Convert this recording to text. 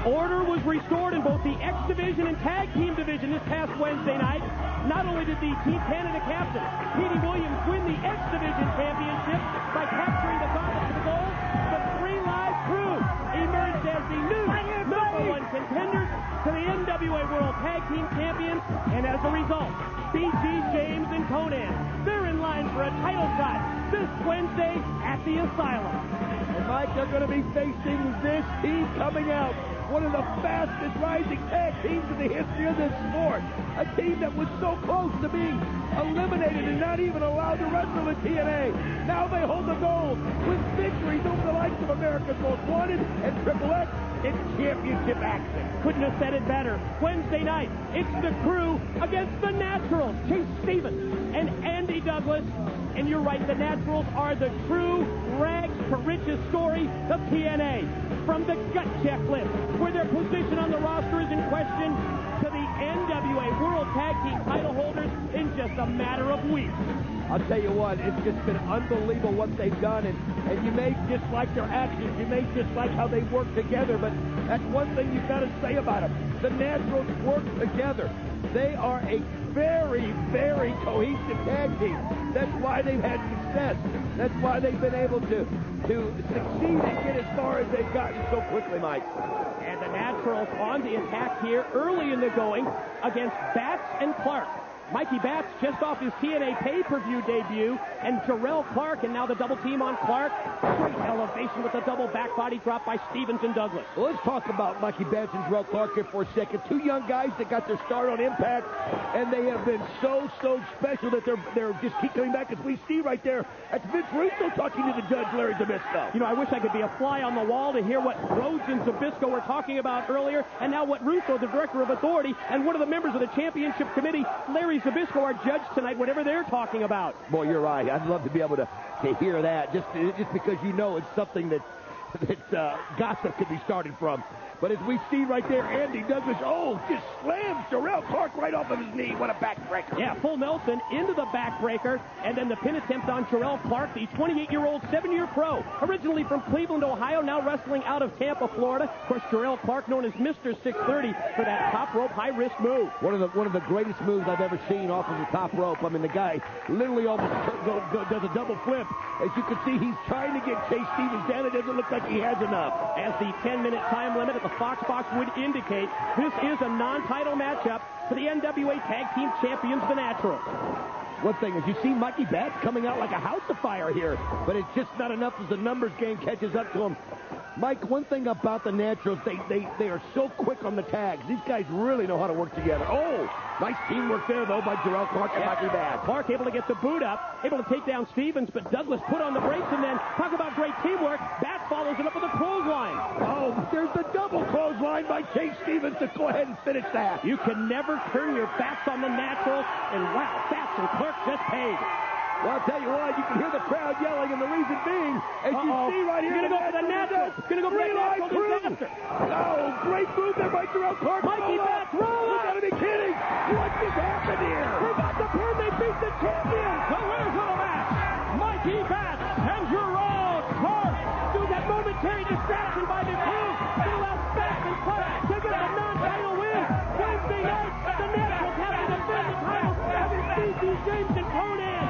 Order was restored in both the X Division and Tag Team Division this past Wednesday night. Not only did the Team Canada captain, Petey Williams, win the X Division championship by capturing the gauntlet to the goal, the Three Live Crew emerged as the new #1 contenders to the NWA World Tag Team Champions, and as a result, BG, James, and Conan, they're in line for a title shot this Wednesday at the Asylum. And Mike, they're going to be facing this team coming out, one of the fastest rising tag teams in the history of this sport. A team that was so close to being eliminated and not even allowed to wrestle in TNA. Now they hold the gold with victories over the likes of America's Most Wanted and Triple X in championship action. Couldn't have said it better. Wednesday night, it's the Crew against the Naturals, Chase Stevens and Andy Douglas. And you're right, the Naturals are the true rags to riches story of TNA. From the gut checklist, where their position on the roster is in question, to the NWA World Tag Team title holders in just a matter of weeks. I'll tell you what, it's just been unbelievable what they've done, and you may dislike their actions, you may dislike how they work together, but that's one thing you've got to say about them. The Naturals work together. They are a very, very cohesive tag team. That's why they've had success. That's why they've been able to succeed and get as far as they've gotten so quickly, Mike. And the Naturals on the attack here early in the going against Batts and Clark. Mikey Batts just off his TNA pay-per-view debut, and Jerrelle Clark, and now the double team on Clark. Great elevation with the double back body drop by Stevens and Douglas. Well, let's talk about Mikey Batts and Jerrelle Clark here for a second. Two young guys that got their start on Impact, and they have been so special that they're just keep coming back. As we see right there, that's Vince Russo talking to the judge, Larry Zbyszko. You know, I wish I could be a fly on the wall to hear what Rhodes and Zbyszko were talking about earlier, and now what Russo, the director of authority, and one of the members of the championship committee, Larry Zbyszko, are judged tonight, whatever they're talking about. Boy, you're right. I'd love to be able to hear that, just because you know it's something that gossip could be started from. But as we see right there, Andy Douglas, just slams Jerrelle Clark right off of his knee. What a backbreaker. Yeah, full Nelson into the backbreaker, and then the pin attempt on Jerrelle Clark, the 28-year-old 7-year pro, originally from Cleveland, Ohio, now wrestling out of Tampa, Florida. Of course, Jerrelle Clark, known as Mr. 630 for that top rope high-risk move. One of the greatest moves I've ever seen off of the top rope. I mean, the guy literally almost does a double flip. As you can see, he's trying to get Chase Stevens down. It doesn't look like he has enough. As the 10-minute time limit at the Fox box would indicate, this is a non-title matchup for the NWA Tag Team Champions, the Naturals. One thing is, you see Mikey Batts coming out like a house of fire here, but it's just not enough as the numbers game catches up to him. Mike, one thing about the Naturals, they are so quick on the tags. These guys really know how to work together. Nice teamwork there, though, by Jerrelle Clark and Mikey Batts. Clark able to get the boot up, able to take down Stevens, but Douglas put on the brakes, and then talk about great teamwork. Batts follows it up with a clothesline. There's the double clothesline by Chase Stevens to go ahead and finish that. You can never turn your backs on the Naturals, and wow, Batts and Clark just paid. Well, I'll tell you what, you can hear the crowd yelling, and the reason being, as you see right here, going to go for the Naturals. Going to go for the Natural disaster. Great move there by Jerrelle Clark. Mikey Batts, roll up. You gotta be kidding. What just happened here? They got the pin. They beat the champions. The winners of the match, Mikey Batts and Jerrelle Clark. Through that momentary distraction by the Crew, still out Batts and Clark to get the non-title win. Wednesday night, the Naturals have to defend the title against BG, James, and Conan.